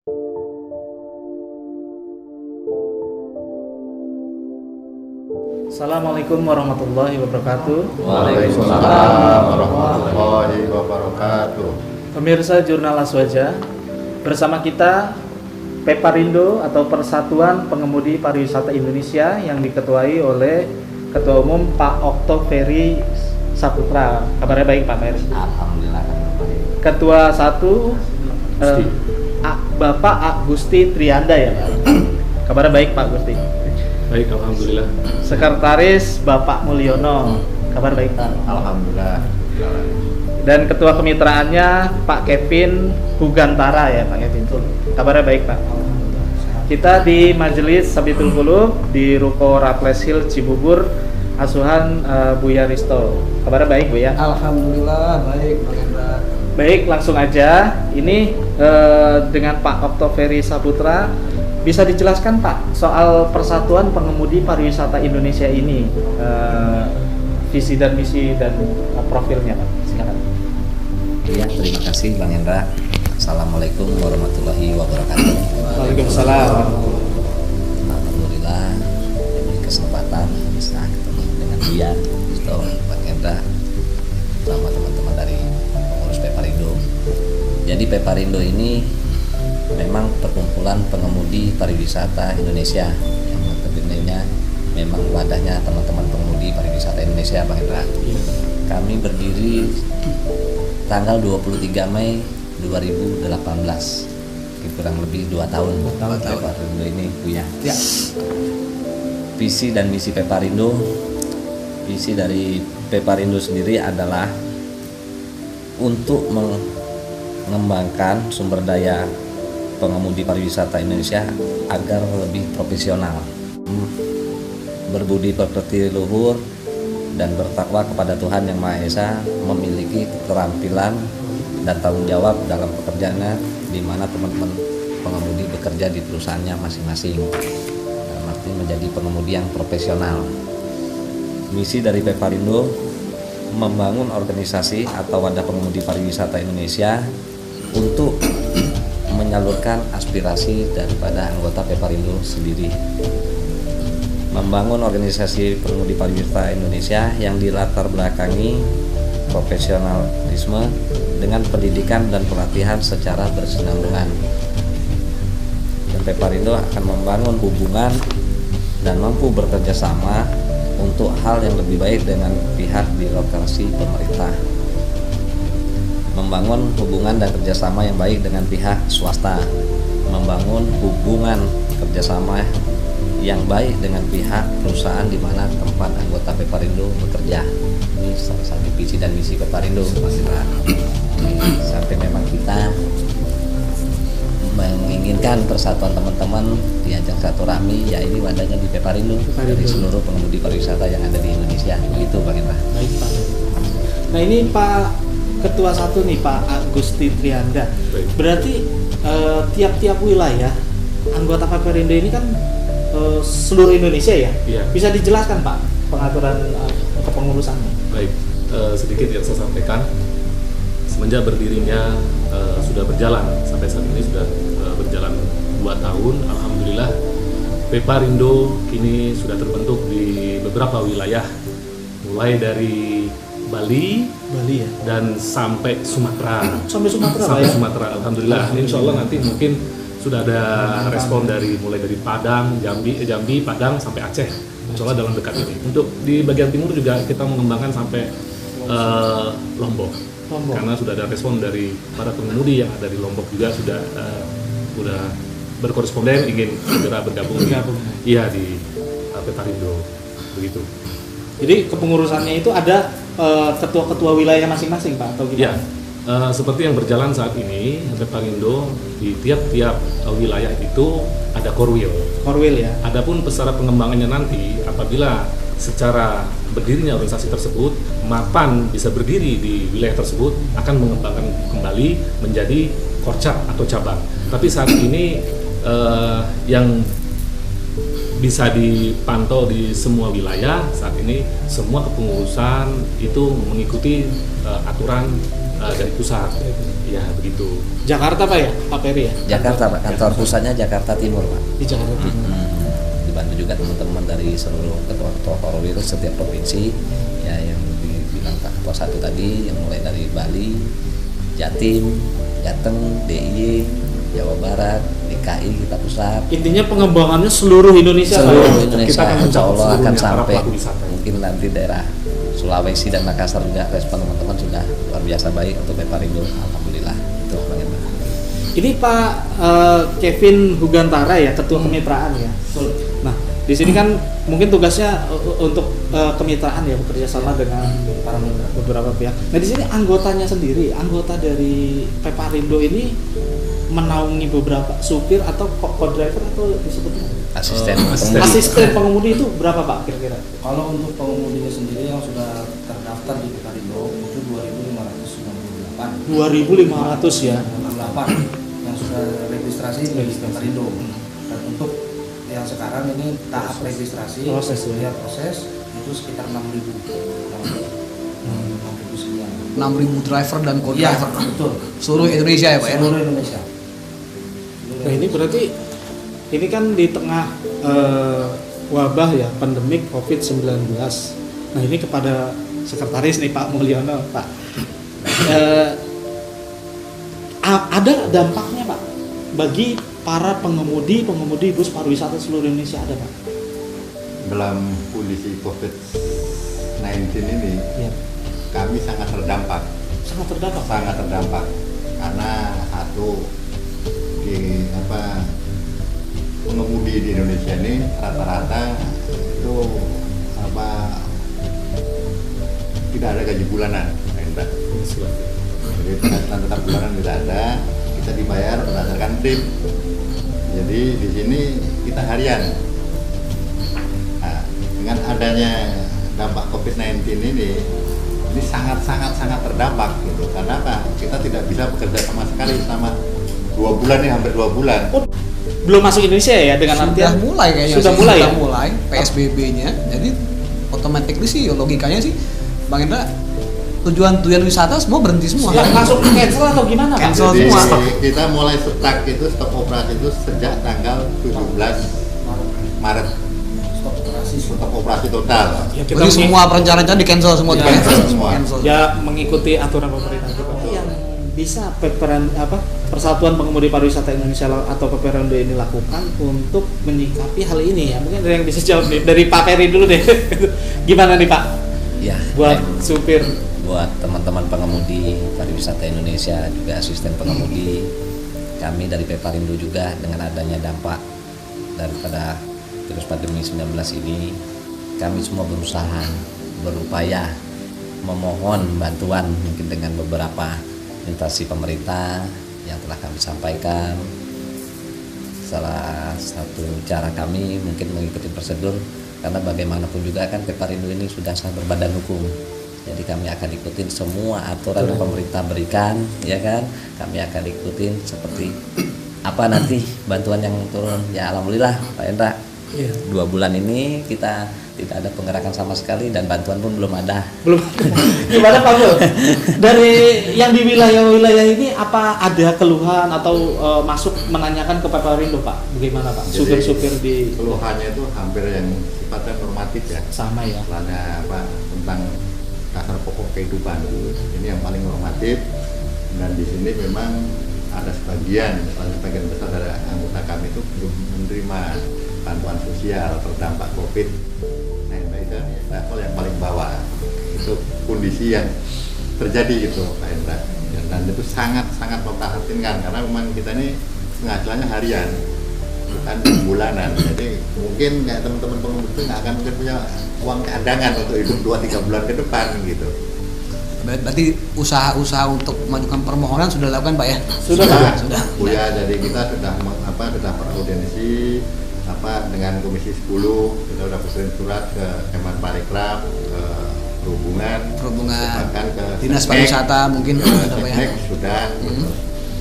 Assalamualaikum warahmatullahi wabarakatuh. Waalaikumsalam warahmatullahi wabarakatuh. Pemirsa Jurnal Aswaja, bersama kita Peparindo atau Persatuan Pengemudi Pariwisata Indonesia yang diketuai oleh Ketua Umum Pak Okto Ferry Saputra. Kabarnya baik Pak Ferry? Alhamdulillah baik. Ketua 1 Bapak Agusti Trianda ya Pak? Kabarnya baik Pak Gusti? Baik, alhamdulillah. Sekretaris Bapak Mulyono, kabar baik Pak? Alhamdulillah. Dan ketua kemitraannya Pak Kevin Hugantara ya Pak Kevin, kabarnya baik Pak? Kita di Majelis Sabitul Qulub di Ruko Raples Hill Cibubur, asuhan Buya Risto, kabarnya baik Bu ya? Alhamdulillah baik, Pak Hendra. Baik, langsung aja. Ini dengan Pak Okto Ferry Saputra. Bisa dijelaskan Pak soal Persatuan Pengemudi Pariwisata Indonesia ini, visi dan misi dan profilnya Pak, silakan. Iya, terima kasih Bang Hendra. Assalamualaikum warahmatullahi wabarakatuh. Waalaikumsalam. Alhamdulillah diberi kesempatan bisa ketemu dengan dia, Pak Hendra, sama teman-teman dari pengurus Peparindo. Jadi Peparindo ini memang perkumpulan pengemudi pariwisata Indonesia yang notabene memang wadahnya teman-teman pengemudi pariwisata Indonesia, Bang Hendra. Kami berdiri tanggal 23 Mei 2018, kurang lebih 2 tahun. Peparindo ini punya. Ya. Visi dan misi Peparindo. Visi dari Peparindo sendiri adalah untuk mengembangkan sumber daya pengemudi pariwisata Indonesia agar lebih profesional, berbudi pekerti luhur dan bertakwa kepada Tuhan Yang Maha Esa, memiliki keterampilan dan tanggung jawab dalam pekerjaannya, di mana teman-teman pengemudi bekerja di perusahaannya masing-masing, dalam arti menjadi pengemudi yang profesional. Misi dari Peparindo membangun organisasi atau wadah pengemudi pariwisata Indonesia untuk menyalurkan aspirasi daripada anggota Peparindo sendiri, membangun organisasi pengemudi pariwisata Indonesia yang dilatar belakangi profesionalisme dengan pendidikan dan pelatihan secara berkesinambungan. Dan Peparindo akan membangun hubungan dan mampu bekerja sama untuk hal yang lebih baik dengan pihak birokrasi pemerintah, membangun hubungan dan kerjasama yang baik dengan pihak swasta, membangun hubungan kerjasama yang baik dengan pihak perusahaan di mana tempat anggota Peparindo bekerja. Ini salah satu visi dan misi Peparindo, Mas Indra. Sampai memang kita menginginkan persatuan teman-teman di ajang silaturahmi, ya ini wadahnya di Peparindo dari seluruh pengemudi pariwisata yang ada di Indonesia. Begitu Bang Indra. Baik Pak. Nah ini Pak Ketua 1 nih Pak Agusti Trianda. Berarti tiap-tiap wilayah anggota Peparindo ini kan seluruh Indonesia ya? Iya. Bisa dijelaskan Pak pengaturan kepengurusannya? Baik, sedikit yang saya sampaikan. Semenjak berdirinya sudah berjalan sampai saat ini sudah berjalan 2 tahun. Alhamdulillah Peparindo kini sudah terbentuk di beberapa wilayah, mulai dari Bali ya? dan sampai Sumatera. Sampai Sumatera Sampai Pak ya? Sumatera, alhamdulillah. Insya Allah nanti mungkin sudah ada respon dari mulai dari Padang, Jambi, Padang sampai Aceh. Insya Allah dalam dekat ini. Untuk di bagian timur juga kita mengembangkan sampai Lombok. Karena sudah ada respon dari para pengemudi yang ada di Lombok juga sudah berkoresponden ingin segera bergabung. Iya di Peparindo begitu. Jadi kepengurusannya itu ada ketua-ketua wilayah masing-masing Pak atau gimana? Ya, seperti yang berjalan saat ini Peparindo di tiap-tiap wilayah itu ada korwil. Korwil ya. Adapun secara pengembangannya nanti apabila secara berdirinya organisasi tersebut mapan bisa berdiri di wilayah tersebut akan mengembangkan kembali menjadi korcap atau cabang. Tapi saat ini yang bisa dipantau di semua wilayah saat ini semua kepengurusan itu mengikuti aturan dari pusat. Ya begitu. Jakarta Pak ya, Pak Peri ya? Jakarta Pak, kantor pusatnya Jakarta Timur Pak. Di Jakarta Timur. Dibantu juga teman-teman dari seluruh ketua-ketua Korwil setiap provinsi ya, yang dibilang Pak Ketua satu tadi, yang mulai dari Bali, Jatim, Jateng, DIY, Jawa Barat, DKI kita pusat. Intinya pengembangannya seluruh Indonesia Pak. Seluruh Ya? Indonesia, Kita akan insya Allah mencakup akan seluruhnya para sampai pelaku wisata. mungkin nanti daerah Sulawesi dan Makassar juga respon teman-teman sudah luar biasa baik untuk Peparindo. Alhamdulillah itu Bang Hendra. Ini Pak Kevin Hugantara ya, Ketua Kemitraan ya. Nah, di sini kan mungkin tugasnya untuk kemitraan ya, bekerja sama dengan para beberapa pihak. Nah, di sini anggotanya sendiri, anggota dari Peparindo ini menaungi beberapa supir atau co-driver atau disebutnya asisten pengemudi itu berapa Pak kira-kira? Kalau untuk pengemudinya sendiri yang sudah terdaftar di Peparindo itu 2.598. 2.500 ya. 68 yang sudah registrasi di Peparindo. Dan untuk yang sekarang ini tahap registrasi Proses, ya. proses itu sekitar 6.000. 6.000 sekian. 6.000 driver dan Iya, co-driver betul. seluruh Indonesia ya Pak ya? Seluruh Indonesia. Nah, ini berarti ini kan di tengah wabah ya, pandemik COVID-19. Nah, ini kepada sekretaris nih Pak Mulyono, Pak. Ada dampaknya Pak bagi para pengemudi bus pariwisata seluruh Indonesia, ada Pak? Dalam kondisi COVID-19 ini, Ya. kami sangat terdampak. Sangat terdampak. Sangat terdampak karena satu pengemudi di Indonesia ini rata-rata itu tidak ada gaji bulanan, Pak. Jadi penghasilan tetap bulanan tidak ada, kita dibayar berdasarkan trip. Jadi di sini kita harian. Nah, dengan adanya dampak COVID-19 ini sangat terdampak gitu. Karena apa? Kita tidak bisa bekerja sama sekali selama 2 bulan nih, hampir 2 bulan. Oh, belum masuk Indonesia ya, dengan Sudah artian mulai kayaknya sudah sih, mulai sudah ya? mulai PSBB-nya. Jadi otomatis sih logikanya sih Bang Hendra, tujuan wisata semua berhenti semua. Ya, langsung cancel atau gimana Pak? Cancel. Jadi semua. kita mulai stop operasi itu sejak tanggal 17 Maret. Stop operasi total. Ya, Jadi semua perencanaan di cancel semua. Di tuh, cancel semua. Cancel. ya mengikuti aturan pemerintah juga. Yang bisa Persatuan Pengemudi Pariwisata Indonesia atau Peparindo ini lakukan untuk menyikapi hal ini ya? Mungkin ada yang bisa jawab nih, dari Pak Peri dulu deh. Gimana nih Pak? Ya, Buat supir. buat teman-teman pengemudi pariwisata Indonesia, juga asisten pengemudi, kami dari Peparindo juga dengan adanya dampak daripada virus pandemi 19 ini, kami semua berupaya memohon bantuan mungkin dengan beberapa instansi pemerintah yang telah kami sampaikan. Salah satu cara kami mungkin mengikuti prosedur, karena bagaimanapun juga kan Peparindo ini sudah sah berbadan hukum. Jadi kami akan ikutin semua aturan yang pemerintah berikan, ya kan? Kami akan ikutin seperti apa nanti bantuan yang turun. Ya alhamdulillah Pak Hendra. Iya. 2 bulan ini kita tidak ada penggerakan sama sekali dan bantuan pun belum ada. Belum. Gimana Pak Mul? Dari yang di wilayah-wilayah ini apa ada keluhan atau masuk menanyakan ke Peparindo Pak? Bagaimana Pak? Jadi, Supir-supir di keluhannya itu hampir yang sifatnya normatif ya. sama ya. Misalnya tentang dasar pokok kehidupan, ini yang paling normatif. Dan di sini memang ada sebagian besar dari anggota kami itu belum menerima bantuan sosial terdampak COVID. Nah, itu level yang paling bawah. Itu kondisi yang terjadi gitu, Pak Hendra. Dan itu sangat memprihatinkan karena memang kita ini penghasilannya harian, bukan bulanan. Jadi mungkin kayak teman-teman pengemudi itu nggak akan mungkin punya uang cadangan untuk hidup 2-3 bulan ke depan gitu. Berarti usaha untuk mengajukan permohonan sudah dilakukan Pak ya? Sudah Pak. Sudah. Ya, jadi kita sudah beraudiensi dengan Komisi 10, kita sudah berkirim surat ke Kemenparekraf, ke Perhubungan, bahkan ke Dinas Seknek, Pariwisata mungkin ada Pak ya? Seknek sudah. Gitu.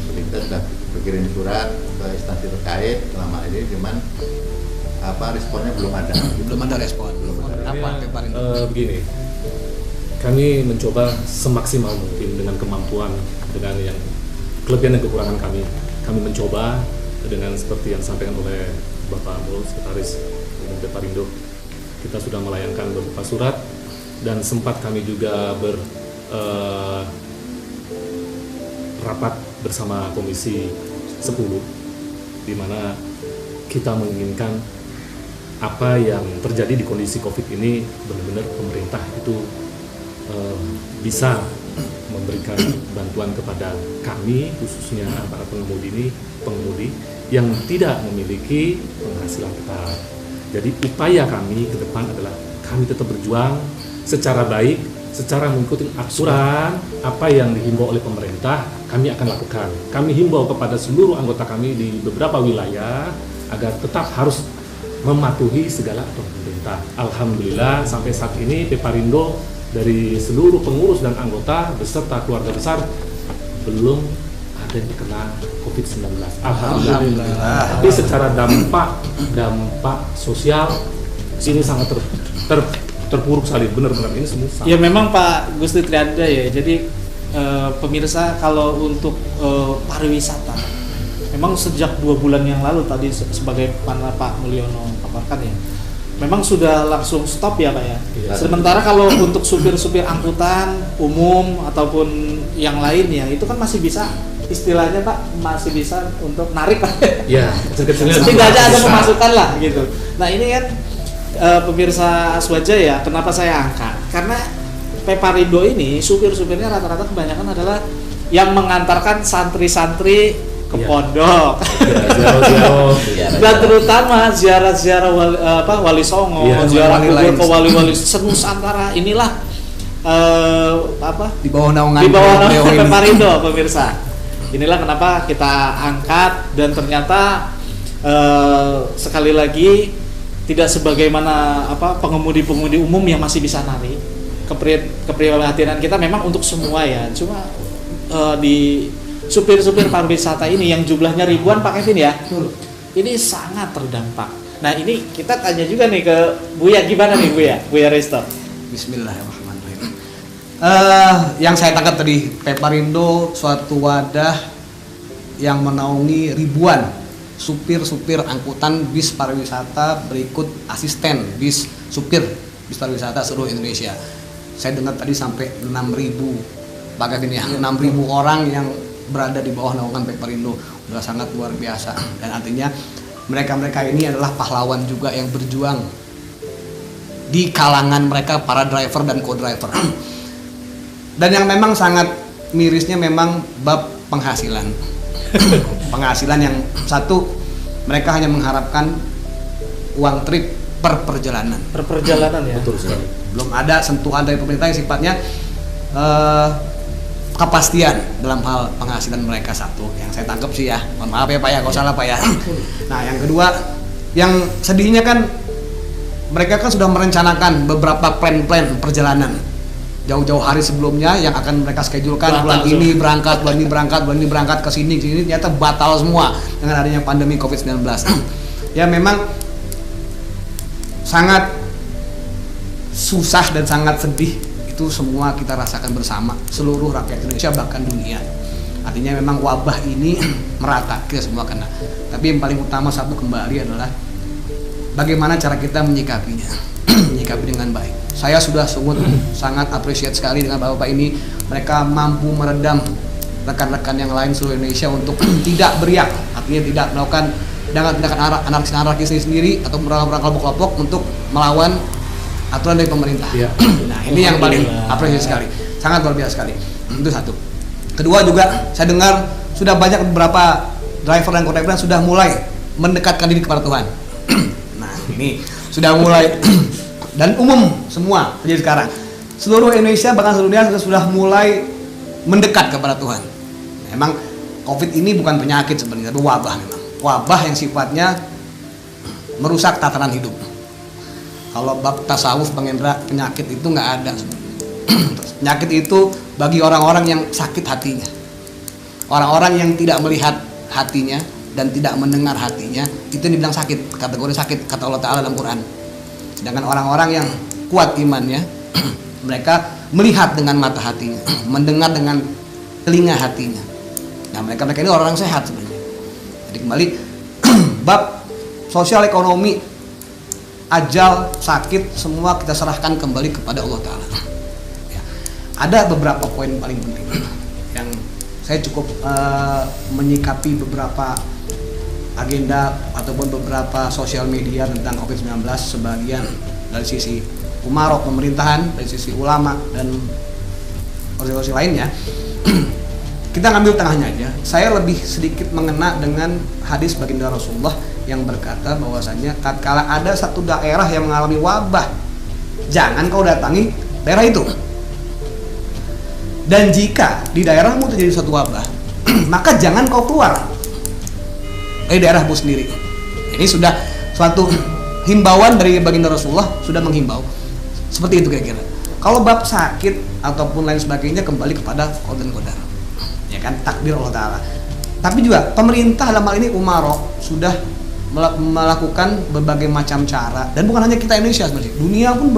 Jadi kita sudah berkirim surat ke instansi terkait selama ini, cuman responnya belum ada. Belum ada respon. Apa Peparindo? Begini, kami mencoba semaksimal mungkin dengan kemampuan, dengan yang kelebihan dan kekurangan kami mencoba dengan seperti yang disampaikan oleh Bapak Mul, Sekretaris Umum Peparindo. Kita sudah melayangkan beberapa surat dan sempat kami juga rapat bersama Komisi 10 di mana kita menginginkan apa yang terjadi di kondisi COVID ini benar-benar pemerintah itu bisa memberikan bantuan kepada kami, khususnya para pengemudi yang tidak memiliki penghasilan tetap. Jadi upaya kami ke depan adalah kami tetap berjuang secara baik, secara mengikuti aturan apa yang dihimbau oleh pemerintah, kami akan lakukan. Kami himbau kepada seluruh anggota kami di beberapa wilayah agar tetap harus mematuhi segala aturan pemerintah. Alhamdulillah sampai saat ini Peparindo dari seluruh pengurus dan anggota beserta keluarga besar belum ada yang terkena COVID-19. Alhamdulillah. Tapi secara dampak sosial ini sangat terpuruk sekali, benar-benar ini semua. Ya memang Pak Gusti Trianda ya. Jadi pemirsa, kalau untuk pariwisata, memang sejak 2 bulan yang lalu tadi sebagai mana Pak Mulyono paparkan ya, memang sudah langsung stop ya Pak ya. Sementara kalau untuk supir-supir angkutan umum ataupun yang lainnya itu kan masih bisa, istilahnya Pak, masih bisa untuk narik Pak. Ya, setidaknya ada pemasukan lah gitu. Nah ini kan pemirsa Aswaja ya, kenapa saya angkat? Karena Peparindo ini supir-supirnya rata-rata kebanyakan adalah yang mengantarkan santri-santri ke pondok, dan terutama ziarah-ziarah Wali Songo, ziarah kubur ke wali-wali senusantara. Inilah di bawah naungan Peparindo pemirsa. Inilah kenapa kita angkat, dan ternyata sekali lagi tidak sebagaimana pengemudi-pengemudi umum yang masih bisa narik. Keprihatinan kita memang untuk semua ya, cuma di supir-supir pariwisata ini yang jumlahnya ribuan Pak Kevin ya, ini sangat terdampak. Nah ini kita tanya juga nih ke Buya, gimana nih Buya Resto? Bismillahirrahmanirrahim. Yang saya tangkap tadi, Peparindo suatu wadah yang menaungi ribuan supir-supir angkutan bis pariwisata berikut asisten bis supir bis pariwisata seluruh Indonesia. Saya dengar tadi sampai 6.000 Pak Kevin ya, 6.000 orang yang berada di bawah naungan Peparindo, sudah sangat luar biasa. Dan artinya mereka-mereka ini adalah pahlawan juga yang berjuang di kalangan mereka para driver dan co-driver. Dan yang memang sangat mirisnya memang bab penghasilan. Penghasilan yang satu, mereka hanya mengharapkan uang trip per perjalanan. Per perjalanan ya. Betul sekali. Belum ada sentuhan dari pemerintah yang sifatnya kepastian dalam hal penghasilan mereka. Satu yang saya tangkap sih ya, mohon maaf ya Pak ya kalau salah Pak ya. Nah yang kedua, yang sedihnya kan mereka kan sudah merencanakan beberapa plan perjalanan jauh-jauh hari sebelumnya yang akan mereka schedulekan, bulan ini berangkat, bulan ini berangkat ke sini ternyata batal semua dengan adanya pandemi COVID-19. Ya memang sangat susah dan sangat sedih. Itu semua kita rasakan bersama, seluruh rakyat Indonesia bahkan dunia. Artinya memang wabah ini merata, kita semua kena. Tapi yang paling utama satu kembali adalah bagaimana cara kita menyikapinya, menyikapi dengan baik. Saya sudah sangat appreciate sekali dengan Bapak ini. Mereka mampu meredam rekan-rekan yang lain seluruh Indonesia untuk tidak beriak, artinya tidak melakukan tindakan anarkis sendiri atau merangkap kelompok-kelompok untuk melawan aturan dari pemerintah. Ya. Nah ini yang paling apresiasi sekali, sangat luar biasa sekali. Itu satu. Kedua juga saya dengar sudah banyak beberapa driver dan co-driver sudah mulai mendekatkan diri kepada Tuhan. Nah ini sudah mulai dan umum semua terjadi sekarang. Seluruh Indonesia bahkan seluruh dunia sudah mulai mendekat kepada Tuhan. Memang COVID ini bukan penyakit sebenarnya, tapi wabah memang. Wabah yang sifatnya merusak tatanan hidup. Kalau bab tasawuf Bang Hendra, penyakit itu nggak ada. Penyakit itu bagi orang-orang yang sakit hatinya, orang-orang yang tidak melihat hatinya dan tidak mendengar hatinya, itu dibilang sakit, kategori sakit kata Allah Ta'ala dalam Quran. Sedangkan orang-orang yang kuat imannya, mereka melihat dengan mata hatinya, mendengar dengan telinga hatinya. Nah, mereka ini orang-orang sehat sebenarnya. Jadi kembali bab sosial ekonomi, ajal, sakit, semua kita serahkan kembali kepada Allah Ta'ala. Ya. Ada beberapa poin paling penting yang saya cukup menyikapi beberapa agenda ataupun beberapa sosial media tentang COVID-19, sebagian dari sisi umarok pemerintahan, dari sisi ulama dan organisasi lainnya. Kita ngambil tengahnya aja. Saya lebih sedikit mengena dengan hadis baginda Rasulullah yang berkata bahwasanya tatkala ada satu daerah yang mengalami wabah, jangan kau datangi daerah itu. Dan jika di daerahmu terjadi suatu wabah, maka jangan kau keluar dari daerahmu sendiri. Ini sudah suatu himbauan dari baginda Rasulullah, sudah menghimbau. Seperti itu kira-kira. Kalau bab sakit ataupun lain sebagainya kembali kepada qada dan qadar. Ya kan, takdir Allah Ta'ala. Tapi juga pemerintah dalam hal ini umarok sudah melakukan berbagai macam cara, dan bukan hanya kita Indonesia sebenarnya, dunia pun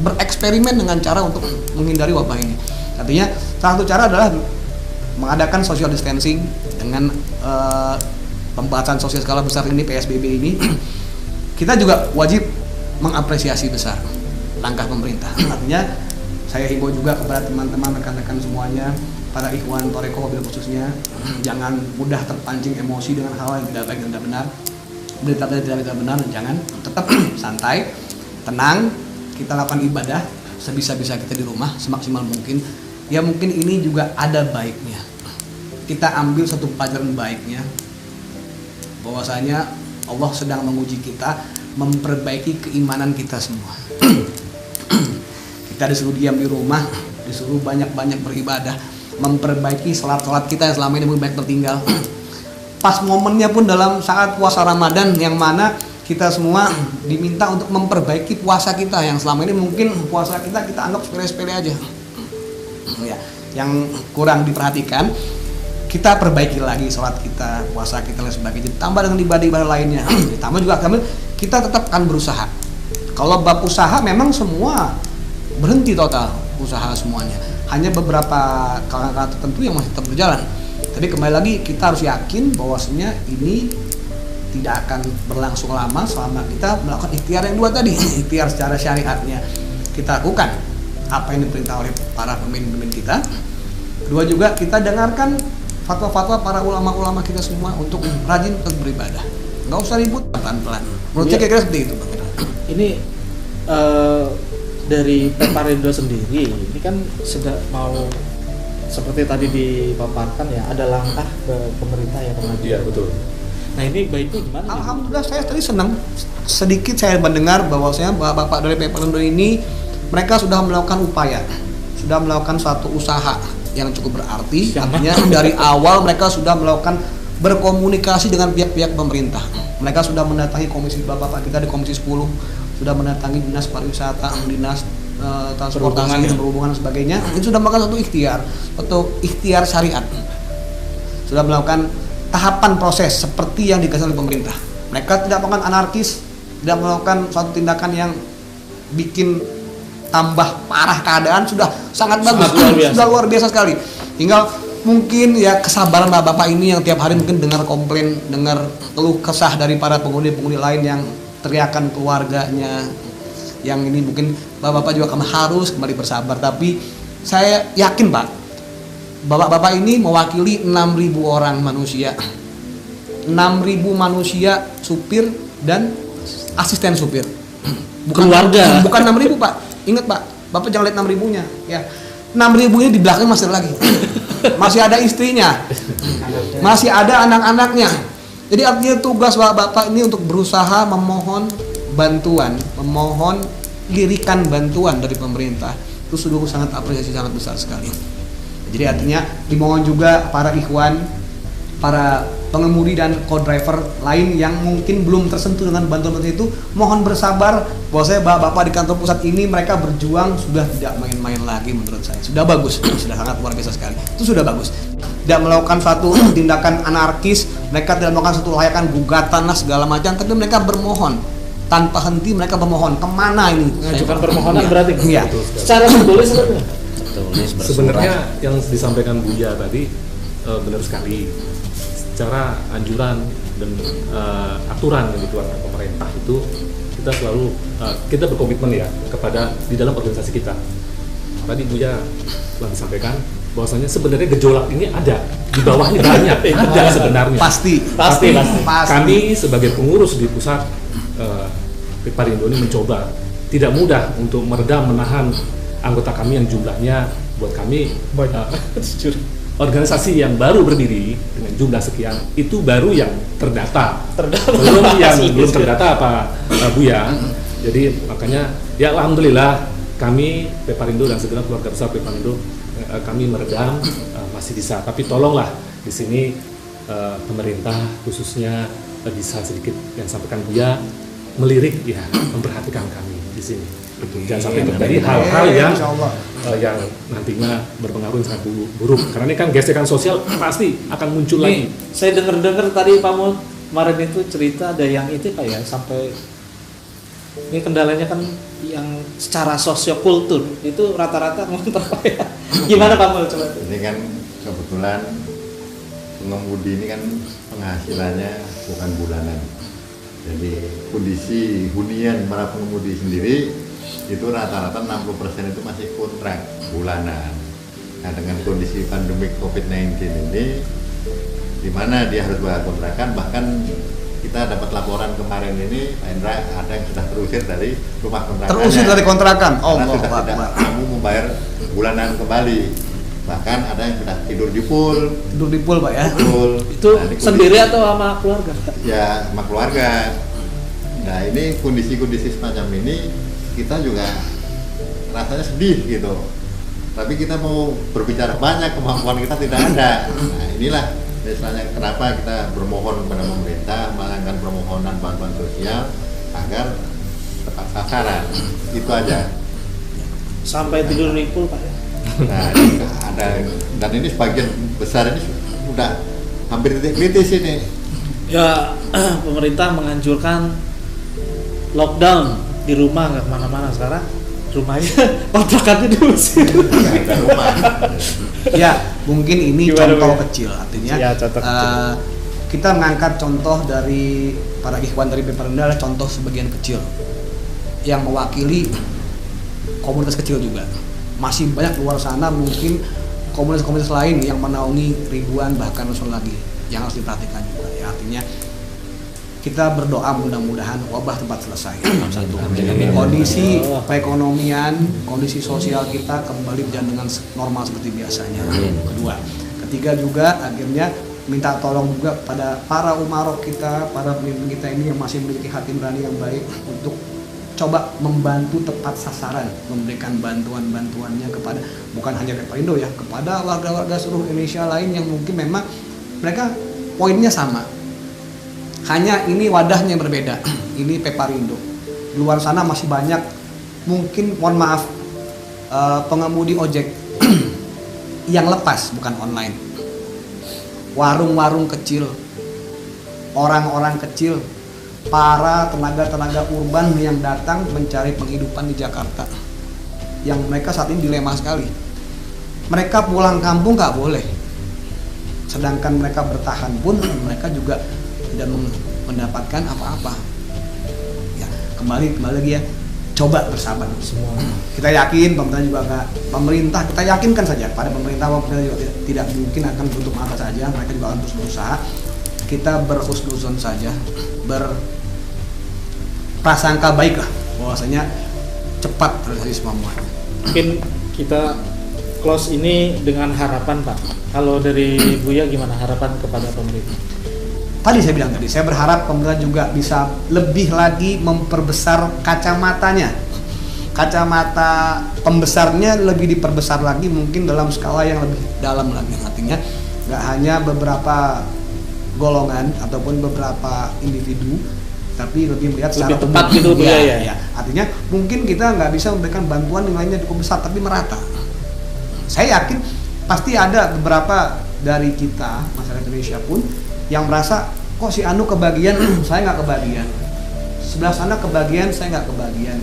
bereksperimen dengan cara untuk menghindari wabah ini. Artinya salah satu cara adalah mengadakan social distancing dengan pembatasan sosial skala besar ini, PSBB ini. Kita juga wajib mengapresiasi besar langkah pemerintah. Artinya saya himbau juga kepada teman-teman, rekan-rekan semuanya, para ikhwan Toreko mobil khususnya, jangan mudah terpancing emosi dengan hal yang tidak baik dan tidak benar, berita tidak benar, jangan, tetap santai, tenang, kita lakukan ibadah sebisa-bisa kita di rumah semaksimal mungkin. Ya mungkin ini juga ada baiknya, kita ambil satu pelajaran baiknya, bahwasanya Allah sedang menguji kita, memperbaiki keimanan kita semua. Kita disuruh diam di rumah, disuruh banyak-banyak beribadah, memperbaiki sholat-sholat kita yang selama ini banyak tertinggal. Pas momennya pun dalam saat puasa Ramadan, yang mana kita semua diminta untuk memperbaiki puasa kita yang selama ini mungkin puasa kita anggap sepele-sepele aja. Ya, yang kurang diperhatikan, kita perbaiki lagi sholat kita, puasa kita dan sebagainya. Tambah dengan ibadah-ibadah lainnya. Tambah juga kita tetap akan berusaha. Kalau bab usaha memang semua berhenti total usaha semuanya. Hanya beberapa kalangan tertentu yang masih tetap berjalan. Tapi kembali lagi kita harus yakin bahwasanya ini tidak akan berlangsung lama selama kita melakukan ikhtiar yang dua tadi. Ikhtiar secara syariatnya kita lakukan apa yang diperintah oleh para pemimpin kita. Kedua juga kita dengarkan fatwa-fatwa para ulama-ulama kita semua untuk rajin beribadah. Nggak usah ribut, pelan-pelan. Menurut saya kira-kira seperti itu, Bang. Ini dari Peparindo sendiri, ini kan sudah mau seperti tadi dipaparkan ya, ada langkah ke pemerintah ya, Pak. Iya, betul. Nah ini baiknya gimana? Alhamdulillah saya tadi senang sedikit saya mendengar bahwasanya bapak dari Peparindo ini mereka sudah melakukan upaya, sudah melakukan suatu usaha yang cukup berarti. Artinya dari awal mereka sudah melakukan berkomunikasi dengan pihak-pihak pemerintah. Mereka sudah mendatangi komisi bapak kita di komisi 10, sudah mendatangi dinas pariwisata, dinas transportasi dan perhubungan dan sebagainya. Itu sudah melakukan satu ikhtiar syariat. Sudah melakukan tahapan proses seperti yang digagas oleh pemerintah. Mereka tidak melakukan anarkis, tidak melakukan suatu tindakan yang bikin tambah parah keadaan, sudah sangat bagus, sudah luar biasa sekali. Tinggal mungkin ya kesabaran bapak ini yang tiap hari mungkin dengar komplain, dengar keluh kesah dari para penghuni lain yang teriakan keluarganya, yang ini mungkin bapak juga harus kembali bersabar. Tapi saya yakin Pak, bapak-bapak ini mewakili 6.000 orang manusia, 6.000 manusia supir dan asisten supir, bukan keluarga, bukan 6.000 Pak. Ingat Pak, bapak jangan lihat 6.000-nya ya. 6.000 ini di belakang masih ada lagi, masih ada istrinya, masih ada anak-anaknya. Jadi artinya tugas bapak ini untuk berusaha memohon bantuan, memohon lirikan bantuan dari pemerintah. Itu sudah sangat apresiasi sangat besar sekali. Jadi artinya dimohon juga para ikhwan, para pengemudi dan co-driver lain yang mungkin belum tersentuh dengan bantuan itu, mohon bersabar. Bahwasanya bapak di kantor pusat ini mereka berjuang sudah tidak main-main lagi menurut saya. Sudah bagus, sudah sangat luar biasa sekali. Itu sudah bagus. Tidak melakukan suatu tindakan anarkis, mereka tidak melakukan suatu layakan gugatan lah segala macam, tapi mereka bermohon tanpa henti. Mereka bermohon kemana ini? Mengajukan permohonan berarti. Iya. Secara simbolis sebenarnya. tulis bersurat. Sebenarnya yang disampaikan Buya tadi benar sekali. Secara anjuran dan aturan yang dikeluarkan pemerintah itu kita selalu kita berkomitmen ya kepada di dalam organisasi kita. Tadi Buya telah disampaikan bahwasanya sebenarnya gejolak ini ada di bawahnya banyak ada sebenarnya. Pasti. Tapi kami sebagai pengurus di pusat Peparindo ini mencoba tidak mudah untuk meredam menahan anggota kami yang jumlahnya buat kami organisasi yang baru berdiri dengan jumlah sekian itu baru yang terdata. Belum yang belum terdata Pak Buya. Jadi makanya ya alhamdulillah kami Peparindo dan segenap keluarga besar Peparindo kami meredam masih bisa, tapi tolonglah di sini pemerintah khususnya bisa sedikit yang sampaikan Buya melirik ya, memperhatikan kami di sini. Jangan sampai terjadi hal-hal yang nantinya berpengaruh sangat buruk. Karena ini kan gesekan sosial pasti akan muncul lagi. Saya dengar tadi Pak Mul kemarin itu cerita ada yang itu Pak ya, sampai ini kendalanya kan yang secara sosiokultur itu rata-rata ngontrak Pak ya. Gimana Pak Mul coba? Ini kan kebetulan pengemudi ini kan penghasilannya bukan bulanan. Jadi kondisi hunian para pengemudi sendiri itu rata-rata 60% itu masih kontrak bulanan. Nah dengan kondisi pandemi COVID-19 ini di mana dia harus bayar kontrakan, bahkan kita dapat laporan kemarin ini Pak Indra ada yang sudah terusir dari rumah kontrakan. Terusir dari kontrakan. Karena sudah tidak mampu membayar bulanan kembali. Bahkan ada yang sudah tidur di pool. Tidur di pool Pak ya. Pool. Itu sendiri atau sama keluarga? Ya sama keluarga. Nah ini kondisi-kondisi semacam ini kita juga rasanya sedih gitu. Tapi kita mau berbicara banyak, kemampuan kita tidak ada. Nah inilah misalnya kenapa kita bermohon kepada pemerintah melakukan permohonan bantuan sosial agar tepat sasaran. Itu aja. Sampai tidur di pool Pak ya. Nah ini ada, dan ini sebagian besar ini sudah hampir titik kritis ini. Ya Pemerintah menganjurkan lockdown di rumah, nggak kemana-mana. Sekarang rumahnya kontrakannya diusir. ada rumah. Ya, mungkin ini Gimana, contoh Bu? kecil, artinya Ya, contoh kecil. kita mengangkat contoh dari para ikhwan dari Peparindo adalah contoh sebagian kecil yang mewakili komunitas kecil juga. Masih banyak luar sana mungkin komunitas-komunitas lain yang menaungi ribuan bahkan ratusan lagi yang harus diperhatikan juga. Ya, artinya kita berdoa mudah-mudahan wabah cepat selesai. Satu, kondisi perekonomian, kondisi sosial kita kembali berjalan dengan normal seperti biasanya. Kedua, ketiga juga akhirnya minta tolong juga pada para umarok kita, para pemimpin kita ini yang masih memiliki hati nurani yang baik untuk coba membantu tepat sasaran, memberikan bantuan-bantuannya kepada bukan hanya Peparindo ya, kepada warga-warga seluruh Indonesia lain yang mungkin memang mereka poinnya sama. Hanya ini wadahnya yang berbeda. Ini Peparindo. Di luar sana masih banyak mungkin mohon maaf pengemudi ojek yang lepas bukan online. Warung-warung kecil, orang-orang kecil, para tenaga-tenaga urban yang datang mencari penghidupan di Jakarta. Yang mereka saat ini dilema sekali. Mereka pulang kampung nggak boleh. Sedangkan mereka bertahan pun mereka juga tidak mendapatkan apa-apa. Ya, kembali lagi ya, coba bersabar semua. Kita yakin pemerintah kita yakinkan saja pada pemerintah juga tidak mungkin akan tutup mata saja, mereka juga akan terus berusaha. Kita berhusnuzon saja, berprasangka baik lah bahwasanya cepat terjadi semua. Mungkin kita close ini dengan harapan Pak. Kalau dari Buya gimana harapan kepada pemerintah? Tadi saya bilang saya berharap pemerintah juga bisa lebih lagi memperbesar kacamatanya. Kacamata pembesarnya lebih diperbesar lagi mungkin dalam skala yang lebih dalam lagi. Artinya nggak hanya beberapa golongan ataupun beberapa individu, tapi lebih melihat secara lebih tepat umum. gitu ya. Artinya mungkin kita nggak bisa memberikan bantuan nilainya cukup besar tapi merata. Saya yakin pasti ada beberapa dari kita masyarakat Indonesia pun yang merasa kok si Anu kebagian, saya nggak kebagian. Sebelah sana kebagian, saya nggak kebagian.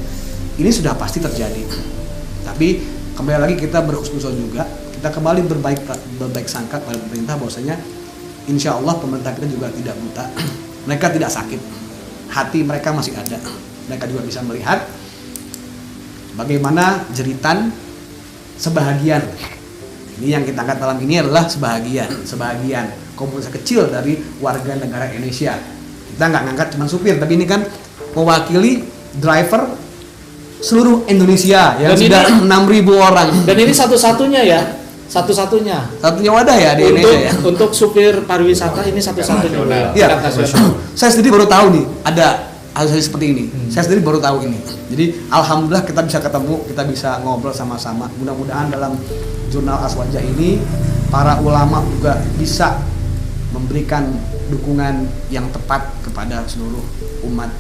Ini sudah pasti terjadi. Tapi kembali lagi kita berhusnuzon juga, kita kembali berbaik sangka pada pemerintah bahwasanya insya Allah pemerintah kita juga tidak buta, mereka tidak sakit, hati mereka masih ada, mereka juga bisa melihat bagaimana jeritan sebahagian. Ini yang kita angkat dalam ini adalah sebahagian komunitas kecil dari warga negara Indonesia. Kita nggak ngangkat cuma supir, tapi ini kan mewakili driver seluruh Indonesia yang Dan sudah 6.000 orang. Dan ini satu-satunya ya, satunya wadah ya di Indonesia ya. untuk supir pariwisata ini satu-satunya. Nasional. Iya. Tingkat nasional. Saya sendiri baru tahu nih ada hal seperti ini. Saya sendiri baru tahu ini. Jadi alhamdulillah kita bisa ketemu, kita bisa ngobrol sama-sama. Mudah-mudahan dalam jurnal Aswaja ini para ulama juga bisa memberikan dukungan yang tepat kepada seluruh umat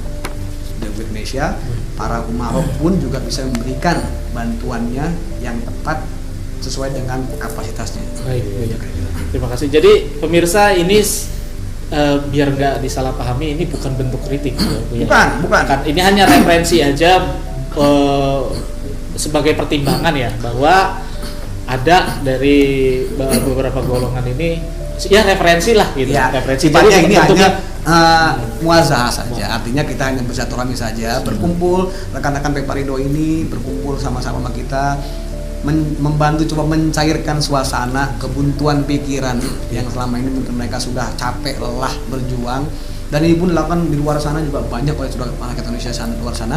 di Indonesia. Para umarok pun juga bisa memberikan bantuannya yang tepat sesuai dengan kapasitasnya. Baik. Terima kasih. Jadi pemirsa ini biar nggak disalahpahami, ini bukan bentuk kritik. Bukan. Ini hanya referensi aja sebagai pertimbangan ya, bahwa ada dari beberapa golongan ini ya referensi lah gitu. Ya, Referensi. sifatnya Jadi ini bentuknya hanya muazah saja. Artinya kita hanya bersilaturahmi saja, berkumpul rekan-rekan Peparindo ini berkumpul sama-sama sama kita, membantu coba mencairkan suasana kebuntuan pikiran yang selama ini mungkin mereka sudah capek lelah berjuang, dan ini pun dilakukan di luar sana juga banyak oleh saudara rakyat Indonesia sana luar sana.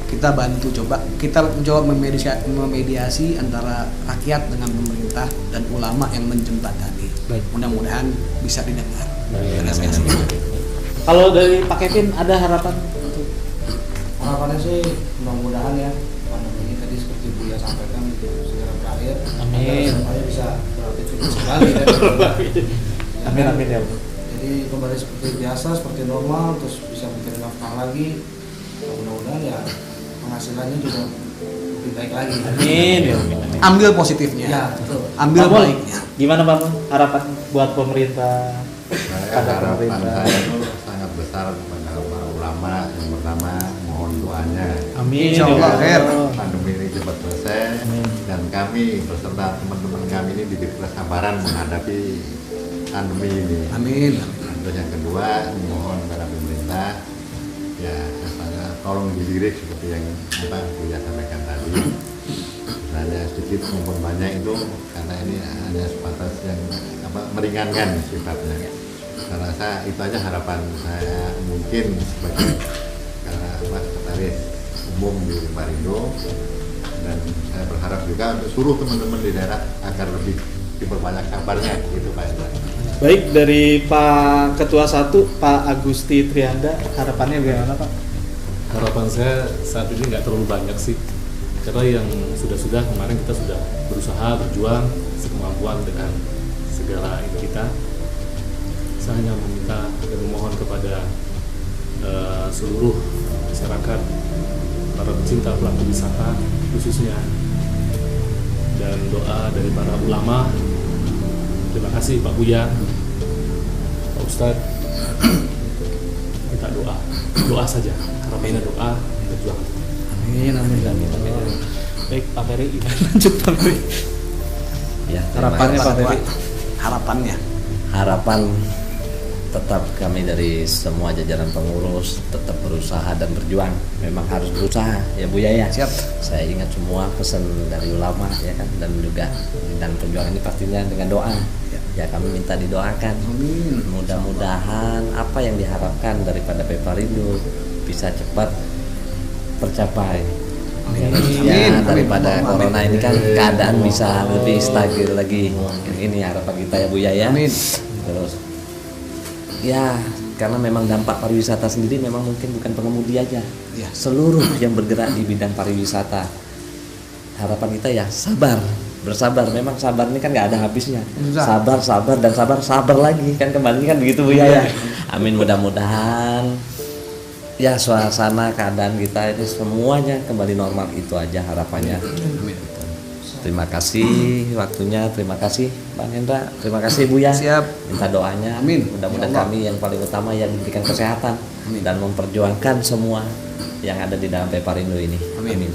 Kita bantu kita mencoba memediasi antara rakyat dengan pemerintah dan ulama yang menjembatani. Baik. Mudah-mudahan bisa didengar. Kalau dari Pak Kevin ada harapan untuk Harapannya sih mudah-mudahan ya pandemi ini tadi seperti Buya sampaikan segera berakhir. Amin. Supaya bisa beraktivitas kembali ya. amin ya. Jadi kembali seperti biasa, seperti normal, terus bisa mencari nafkah lagi. Mudah-mudahan ya penghasilannya juga lebih baik lagi. Amin ya. Ambil positifnya. Ya, betul. Ambil Pak Mun, baiknya. gimana Pak Mun? Harapan buat pemerintah? Saya Pada harapan pemerintah. saya itu sangat besar kepada para ulama. Yang pertama, mohon doanya Amin. Insya Allah, ya khair. pandemi ini cepat selesai dan kami beserta teman-teman kami ini diberi kesabaran menghadapi pandemi ini. Amin. Terus yang kedua, mohon kepada pemerintah ya misalnya tolong dilirik seperti yang Buya sampaikan tadi. Misalnya sedikit maupun banyak itu karena ini hanya sebatas yang meringankan sifatnya. Saya rasa itu aja harapan saya mungkin sebagai sekretaris umum di Parindo, dan saya berharap juga untuk seluruh teman-teman di daerah agar lebih diperbanyak kabarnya gitu Pak Indra. Baik, dari Pak Ketua 1 Pak Agusti Trianda, harapannya bagaimana Pak? Harapan saya saat ini nggak terlalu banyak sih, karena yang sudah kemarin kita sudah berusaha berjuang sekemampuan dengan segala ini kita. Saya hanya meminta dan memohon kepada seluruh masyarakat, para pecinta pelaku wisata khususnya, dan doa dari para ulama. Terima kasih Pak Buya, Pak Ustadz. Kita doa saja, harapannya doa, berjuang. Amin. Baik Pak Ferry, gimana lanjut Pak Ferry? Ya, Harapannya Pak Ferry? Harapan tetap kami dari semua jajaran pengurus tetap berusaha dan berjuang. Memang harus berusaha ya Buya ya. Siap. Saya ingat semua pesan dari ulama ya kan, dan juga dan perjuangan ini pastinya dengan doa. Ya kami minta didoakan. Amin. Mudah-mudahan apa yang diharapkan daripada Peparindo bisa cepat tercapai. Amin. Ya, Amin. daripada Amin. corona ini kan keadaan bisa lebih stabil lagi. Ini harapan kita ya Buya ya. Amin. Terus ya karena memang dampak pariwisata sendiri memang mungkin bukan pengemudi aja. Ya. Seluruh yang bergerak di bidang pariwisata. Harapan kita ya sabar, bersabar. Memang sabar ini kan nggak ada habisnya. Susah. Sabar dan sabar lagi kan, kembali kan begitu Buya ya. Amin, mudah-mudahan ya suasana keadaan kita ini semuanya kembali normal, itu aja harapannya. Terima kasih waktunya, terima kasih Bang Hendra, terima kasih Buya. Siap. Minta doanya. Amin. Mudah-mudahan Ya Allah. kami yang paling utama yang diberikan kesehatan Amin. dan memperjuangkan semua yang ada di dalam Peparindo ini. Amin.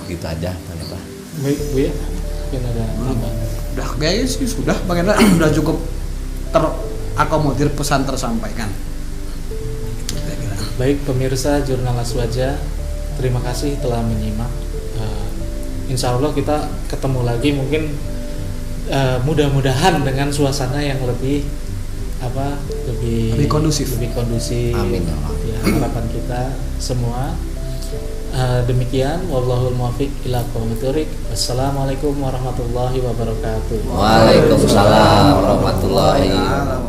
Gitu aja Bang Hendra. Baik Bu ya, mungkin ada tambahan. Udah kayaknya sih sudah Bang Hendra sudah cukup terakomodir pesan tersampaikan. Kira-kira. Baik pemirsa Jurnal Aswaja, terima kasih telah menyimak. Insya Allah kita ketemu lagi mungkin mudah-mudahan dengan suasana yang lebih lebih kondusif. Amin ya Allah. Ya, harapan kita semua. Demikian wallahul muwaffiq ila aqwamit thoriq. Wassalamualaikum warahmatullahi wabarakatuh. Waalaikumsalam warahmatullahi wabarakatuh.